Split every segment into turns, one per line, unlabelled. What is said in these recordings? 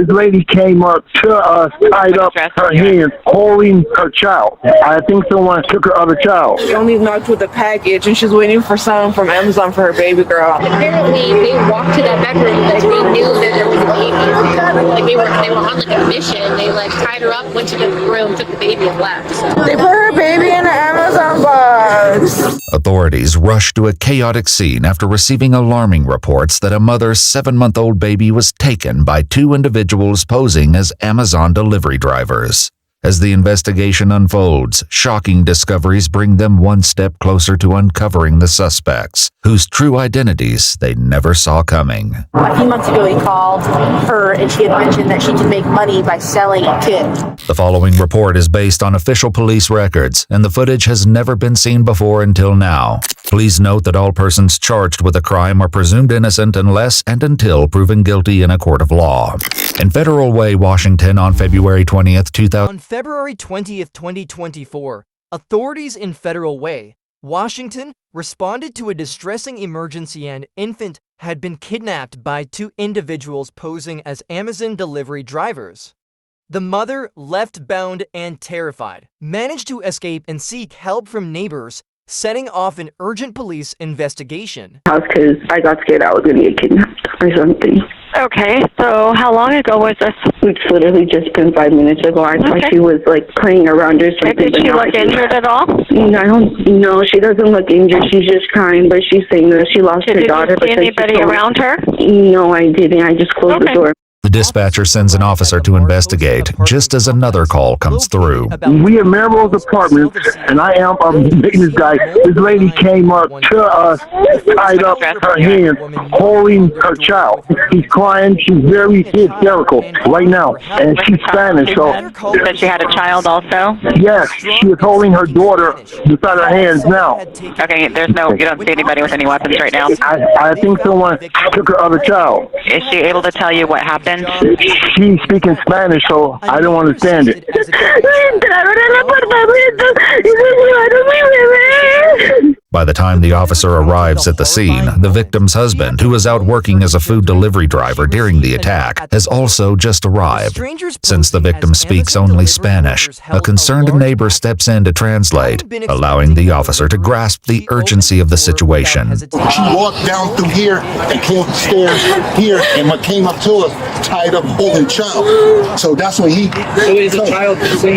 This lady came up to us, tied up her hands, holding her child. I think someone took her other child.
She only knocked with a package, and she's waiting for some from Amazon for her baby girl.
Apparently, they walked to that bedroom because they knew that there was a baby. Like they were on like a mission. They like tied her up, went to the room, took the baby, and left. So.
They put her baby in an Amazon box.
Authorities rushed to a chaotic scene after receiving alarming reports that a mother's 7-month-old baby was taken by two individuals posing as Amazon delivery drivers. As the investigation unfolds, shocking discoveries bring them one step closer to uncovering the suspects, whose true identities they never saw coming.
A few months ago, he called her and she had mentioned that she could make money by selling a kit.
The following report is based on official police records, and the footage has never been seen before until now. Please note that all persons charged with a crime are presumed innocent unless and until proven guilty in a court of law. In Federal Way, Washington, on February 20th, 2000.
On February 20th, 2024, authorities in Federal Way, Washington, responded to a distressing emergency. An infant had been kidnapped by two individuals posing as Amazon delivery drivers. The mother, left bound and terrified, managed to escape and seek help from neighbors, setting off an urgent police investigation.
Because I got scared I was going to get kidnapped or something.
Okay, so how long ago was this?
It's literally just been 5 minutes ago. I thought she was like playing around or something.
Did she look injured at all?
I don't know. She doesn't look injured. She's just crying, but she's saying that she lost her daughter.
Did you see anybody around her?
No, I didn't. I just closed the door.
The dispatcher sends an officer to investigate, just as another call comes through.
We at Melrose Apartments, and I am this guy. This lady came up to us, tied up her hands, holding her child. She's crying. She's very hysterical right now, and she's Spanish. So
Said she had a child also?
yes, she was holding her daughter beside her hands now.
Okay, you don't see anybody with any weapons right now?
I think someone took her other child.
Is she able to tell you what happened?
She's speaking Spanish, so I don't understand it.
By the time the officer arrives at the scene, the victim's husband, who was out working as a food delivery driver during the attack, has also just arrived. Since the victim speaks only Spanish, a concerned neighbor steps in to translate, allowing the officer to grasp the urgency of the situation.
She walked down through here and came upstairs here, and what came up to us, tied up, holding child. So that's when he.
So is the child missing?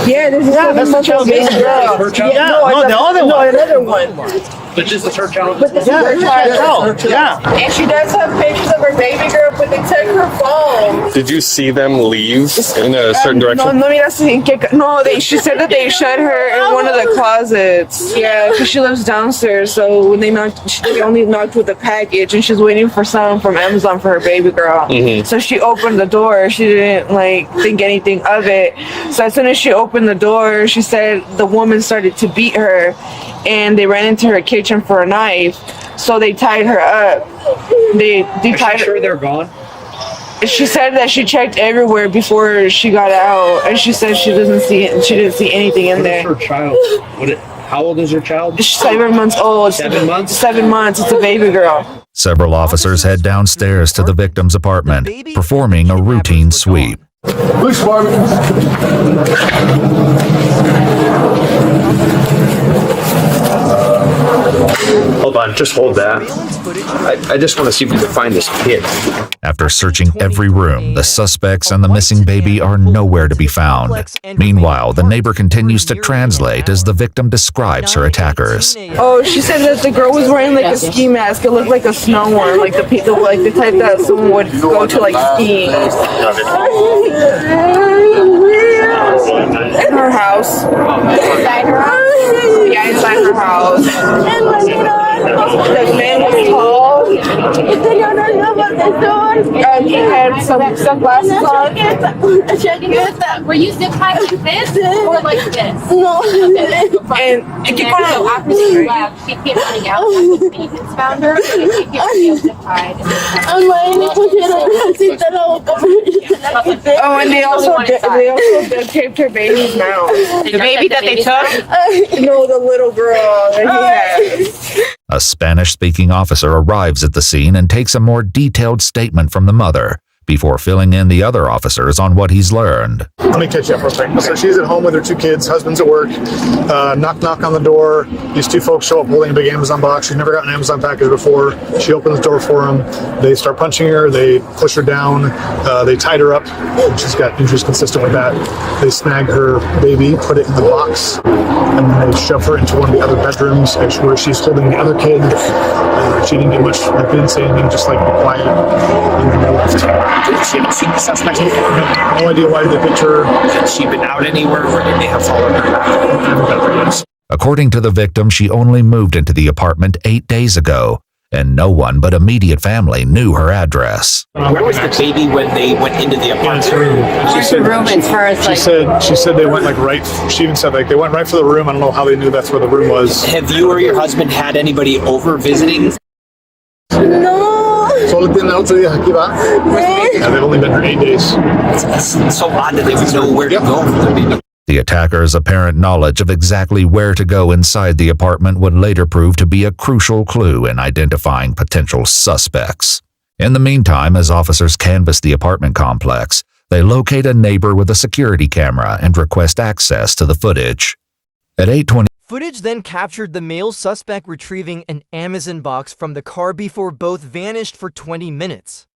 Yeah, that's the child missing.
Her child?
Yeah,
No, the other one.
Another one.
But this is her child?
But this is her child.
Yeah.
And she does have pictures of her baby girl, but they took her phone.
Did you see them leave in a certain direction?
She said that they shut her in one of the closets. Yeah, because she lives downstairs. So when they knocked, she only knocked with a package, and she's waiting for some from Amazon for her baby girl.
Mm-hmm.
So she opened the door. She didn't think anything of it. So as soon as she opened the door, she said the woman started to beat her, and they ran into her kitchen for a knife. So they tied her up. They tied her.
Sure they're gone?
She said that she checked everywhere before she got out, and she said she didn't see anything in there.
What is her child? How old is her child?
She's 7 months old.
7 months?
7 months. It's a baby girl.
Several officers head downstairs to the victim's apartment, performing a routine sweep.
Police department.
Hold on, just hold that. I just want to see if we can find this kid.
After searching every room, the suspects and the missing baby are nowhere to be found. Meanwhile, the neighbor continues to translate as the victim describes her attackers.
Oh, she said that the girl was wearing like a ski mask. It looked like a snow one, like the type that someone would go to like skiing. In her house. Inside her house? Yeah, inside her house. The man was tall. And he had some sunglasses on.
Were you zip tied like this or like this?
No.
And so after she left, she kept running out. The agents found her. She kept zip tied.
Oh, and they also taped her baby's mouth.
The baby that they took?
No, the little girl that he had.
A Spanish-speaking officer arrives at the scene and takes a more detailed statement from the mother, before filling in the other officers on what he's learned.
Let me catch you up real quick. So she's at home with her 2 kids, husband's at work, knock on the door. These 2 folks show up holding a big Amazon box. She's never gotten an Amazon package before. She opens the door for them. They start punching her. They push her down. They tied her up. She's got injuries consistent with that. They snag her baby, put it in the box, and then they shove her into one of the other bedrooms where she's holding the other kid. She didn't get much, didn't say anything, just like be quiet. And then they left.
She hadn't seen the suspect.
No idea why they picked her.
Had she been out anywhere, or did they have followed her?
According to the victim, she only moved into the apartment 8 days ago, and no one but immediate family knew her address.
Where was the baby when they went into the apartment?
She said they went like right. She even said like they went right for the room. I don't know how they knew that's where the room was.
Have you or your husband had anybody over visiting?
Solo tiene otro día aquí, va? Yeah, they've only been here 8 days.
It's so odd that they would know where to go for the baby.
The attacker's apparent knowledge of exactly where to go inside the apartment would later prove to be a crucial clue in identifying potential suspects. In the meantime, as officers canvass the apartment complex, they locate a neighbor with a security camera and request access to the footage. At 8:20,
footage then captured the male suspect retrieving an Amazon box from the car before both vanished for 20 minutes.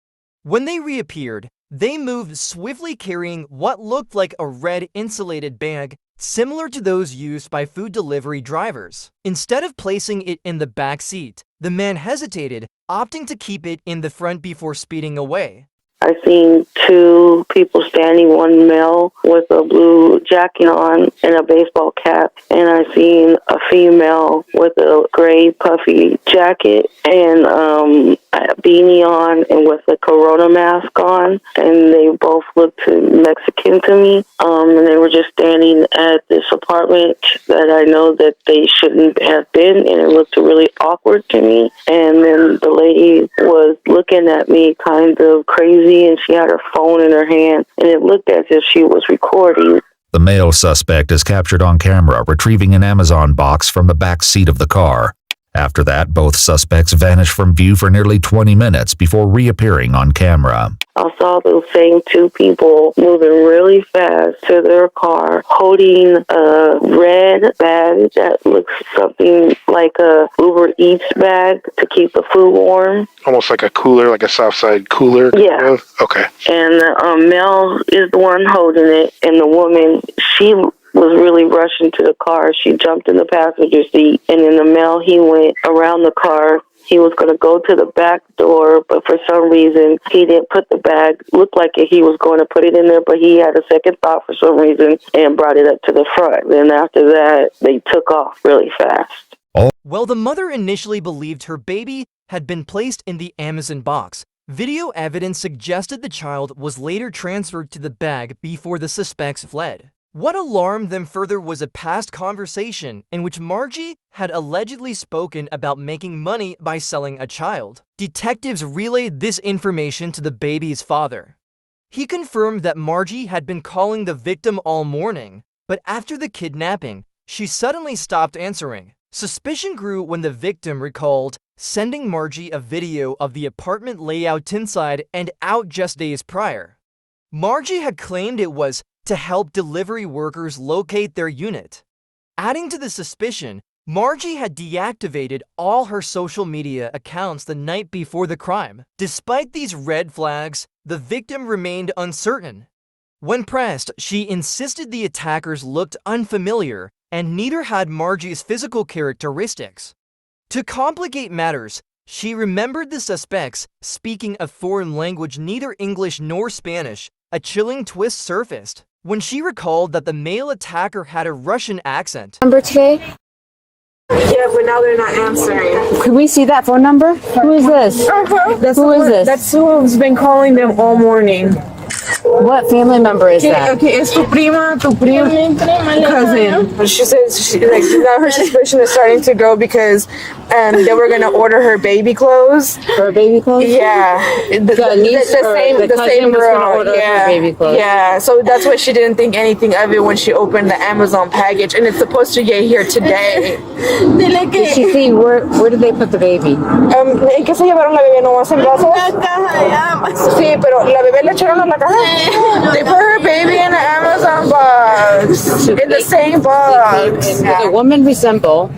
When they reappeared, they moved swiftly carrying what looked like a red insulated bag similar to those used by food delivery drivers. Instead of placing it in the back seat, the man hesitated, opting to keep it in the front before speeding away.
I seen 2 people standing, one male with a blue jacket on and a baseball cap, and I seen a female with a gray puffy jacket and a beanie on and with a Corona mask on, and they both looked Mexican to me, and they were just standing at this apartment that I know that they shouldn't have been, and it looked really awkward to me. And then the lady was looking at me kind of crazy, and she had her phone in her hand, and it looked as if she was recording.
the male suspect is captured on camera retrieving an Amazon box from the back seat of the car. After that, both suspects vanish from view for nearly 20 minutes before reappearing on camera.
I saw those same 2 people moving really fast to their car, holding a red bag that looks something like a Uber Eats bag to keep the food warm.
Almost like a cooler, like a Southside cooler?
Yeah.
Okay.
And the male is the one holding it, and the woman, she was really rushing to the car. She jumped in the passenger seat, and then the male, he went around the car. He was going to go to the back door, but for some reason, he didn't put the bag. Looked like he was going to put it in there, but he had a second thought for some reason and brought it up to the front. Then after that, they took off really fast.
Well, the mother initially believed her baby had been placed in the Amazon box. Video evidence suggested the child was later transferred to the bag before the suspects fled. What alarmed them further was a past conversation in which Margie had allegedly spoken about making money by selling a child. Detectives relayed this information to the baby's father. He confirmed that Margie had been calling the victim all morning, but after the kidnapping, she suddenly stopped answering. Suspicion grew when the victim recalled sending Margie a video of the apartment layout inside and out just days prior. Margie had claimed it was to help delivery workers locate their unit. Adding to the suspicion, Margie had deactivated all her social media accounts the night before the crime. Despite these red flags, the victim remained uncertain. When pressed, she insisted the attackers looked unfamiliar and neither had Margie's physical characteristics. To complicate matters, she remembered the suspects speaking a foreign language, neither English nor Spanish. A chilling twist surfaced when she recalled that the male attacker had a Russian accent.
Number today?
Yeah, but now they're not answering.
Could we see that phone number? Who is this?
That's
Who is this?
That's who's been calling them all morning.
What family member is that?
Okay, es tu prima, cousin. She says now her suspicion is starting to grow because they were gonna order her baby clothes.
Her baby clothes?
Yeah, the same girl. Yeah,
baby clothes.
Yeah. So that's why she didn't think anything of it when she opened the Amazon package, and it's supposed to get here today.
Did she see where did they put the baby?
¿En qué se llevaron la bebé? ¿Nomás en brazos? Sí, pero la bebé le echaron a la caja. They put her baby in an Amazon box. In the same box.
Does the woman resemble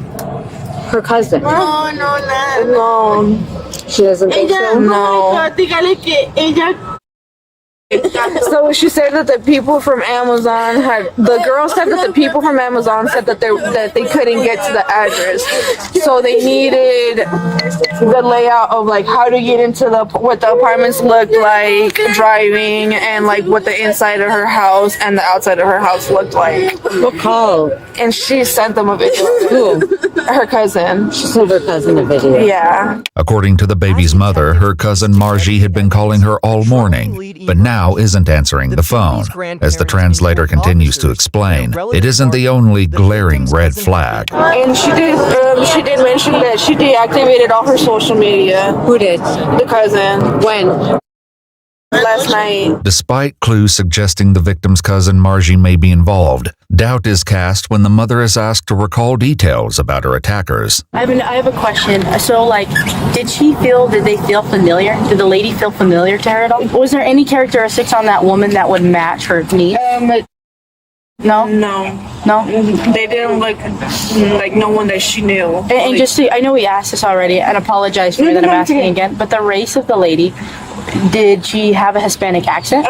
her cousin?
No.
She doesn't think so?
No. So she said that the people from Amazon the girl said that the people from Amazon said that they couldn't get to the address, so they needed the layout of like how to get into what the apartments looked like driving, and like what the inside of her house and the outside of her house looked like.
What call?
And she sent them a video.
Who?
Her cousin.
She sent her cousin a video.
Yeah.
According to the baby's mother, her cousin Margie had been calling her all morning, but now isn't answering the phone. As the translator continues to explain, it isn't the only glaring red flag.
And she did mention that she deactivated all her social media.
Who did?
The cousin.
When?
Last night.
Despite clues suggesting the victim's cousin Margie may be involved, doubt is cast when the mother is asked to recall details about her attackers.
I have a question. So, like, did they feel familiar? Did the lady feel familiar to her at all? Was there any characteristics on that woman that would match her niece? No?
No. They didn't look like no one that she knew.
And just so, I know we asked this already, and apologize for that I'm asking again, but the race of the lady, did she have a Hispanic accent?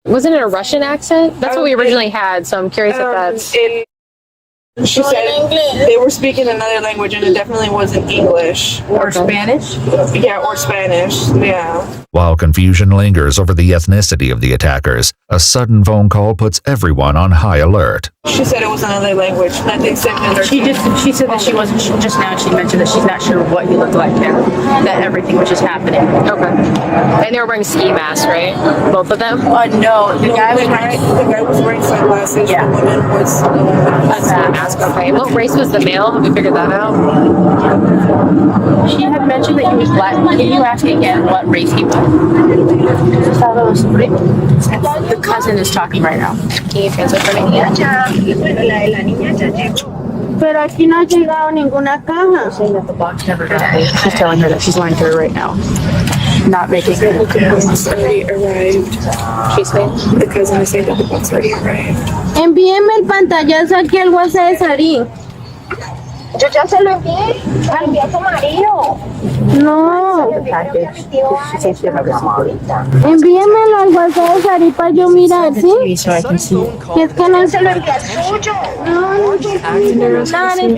Wasn't it a Russian accent? That's what we originally had, so I'm curious if that's...
She said they were speaking another language, and it definitely wasn't English.
Or Spanish?
Yeah, or Spanish. Yeah.
While confusion lingers over the ethnicity of the attackers, a sudden phone call puts everyone on high alert.
She said it was another language, nothing similar.
She said that she wasn't, just now she mentioned that she's not sure what he looked like now, that everything was just happening.
Okay. And they were wearing ski masks, right? Both of them?
No, the guy
was wearing sunglasses.
Yeah.
The woman was
a mask. Okay. What race was the male? Have we figured that out?
She had mentioned that he was black. Can you ask again what race he was? The cousin is talking right now.
Can you translate for me?
Pero aquí no ha llegado ninguna caja.
Saying that the box never got there. She's telling her that she's lying to her right now. Not making it.
The box already arrived.
She's saying?
The cousin is saying that the box already arrived.
Envíeme el pantallazo aquí al WhatsApp de Sarí. Yo ya se lo envié. Al envié a tu marido. No. Envíemelo al WhatsApp de Sarí para yo mirar, ¿sí? Y es que no se lo envié al suyo. No, es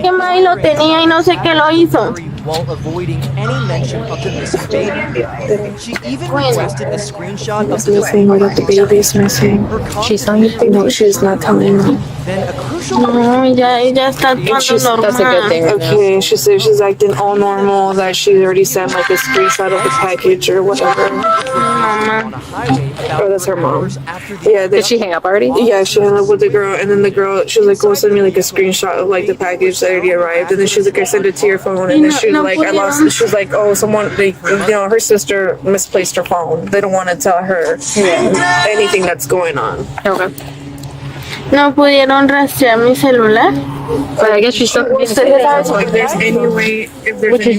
que May lo tenía y no sé qué lo hizo.
While avoiding any mention of the missing baby. She even requested a screenshot of the
saying that the baby is missing.
She's telling you?
No, she's not telling me.
Then a crucial
No, ella está actuando normal.
That's a good thing.
Okay, she said she's acting all normal, that she already sent like a screenshot of the package or whatever. Oh, that's her mom. Yeah.
Did she hang up already?
Yeah, she hung up with the girl, and then the girl, she was like, go send me like a screenshot of like the package that already arrived, and then she's like, I sent it to your phone, and then she was like, I lost it. She was like, oh, her sister misplaced her phone. They don't want to tell her anything that's going on.
Okay.
No pudieron rastrear mi celular.
But I guess she's still...
If there's any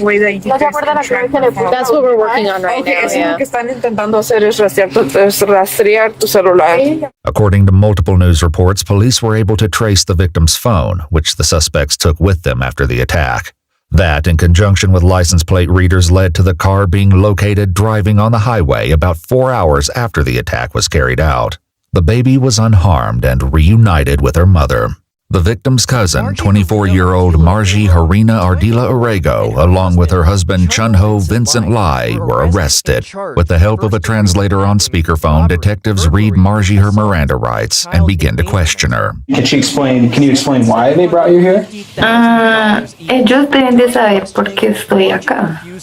way that you can track the phone.
That's what we're working on right now, yeah.
Lo que están intentando hacer es rastrear tu celular.
According to multiple news reports, police were able to trace the victim's phone, which the suspects took with them after the attack. That, in conjunction with license plate readers, led to the car being located driving on the highway about 4 hours after the attack was carried out. The baby was unharmed and reunited with her mother. The victim's cousin, 24-year-old Margie Harina Ardila Orego, along with her husband Chunho Vincent Lai, were arrested. With the help of a translator on speakerphone, detectives read Margie her Miranda rights and begin to question her.
Can you explain why they brought you here?
Ellos deben de saber por qué estoy acá.
You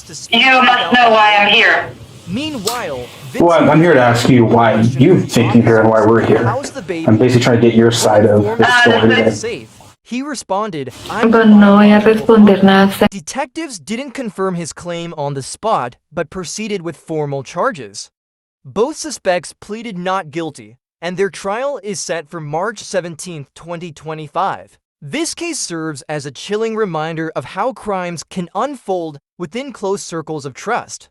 must know why I'm here.
Meanwhile,
Well, I'm here to ask you why you think you're here and why we're here. I'm basically trying to get your side of the story today.
He responded,
No voy a responder nada.
Detectives didn't confirm his claim on the spot, but proceeded with formal charges. Both suspects pleaded not guilty, and their trial is set for March 17, 2025. This case serves as a chilling reminder of how crimes can unfold within close circles of trust.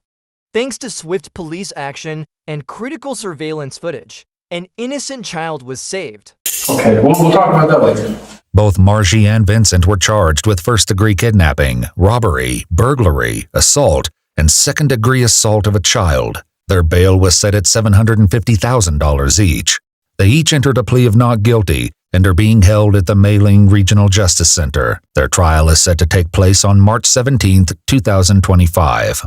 Thanks to swift police action and critical surveillance footage, an innocent child was saved.
Okay, we'll talk about that later.
Both Margie and Vincent were charged with first-degree kidnapping, robbery, burglary, assault, and second-degree assault of a child. Their bail was set at $750,000 each. They each entered a plea of not guilty and are being held at the Mei Ling Regional Justice Center. Their trial is set to take place on March 17, 2025.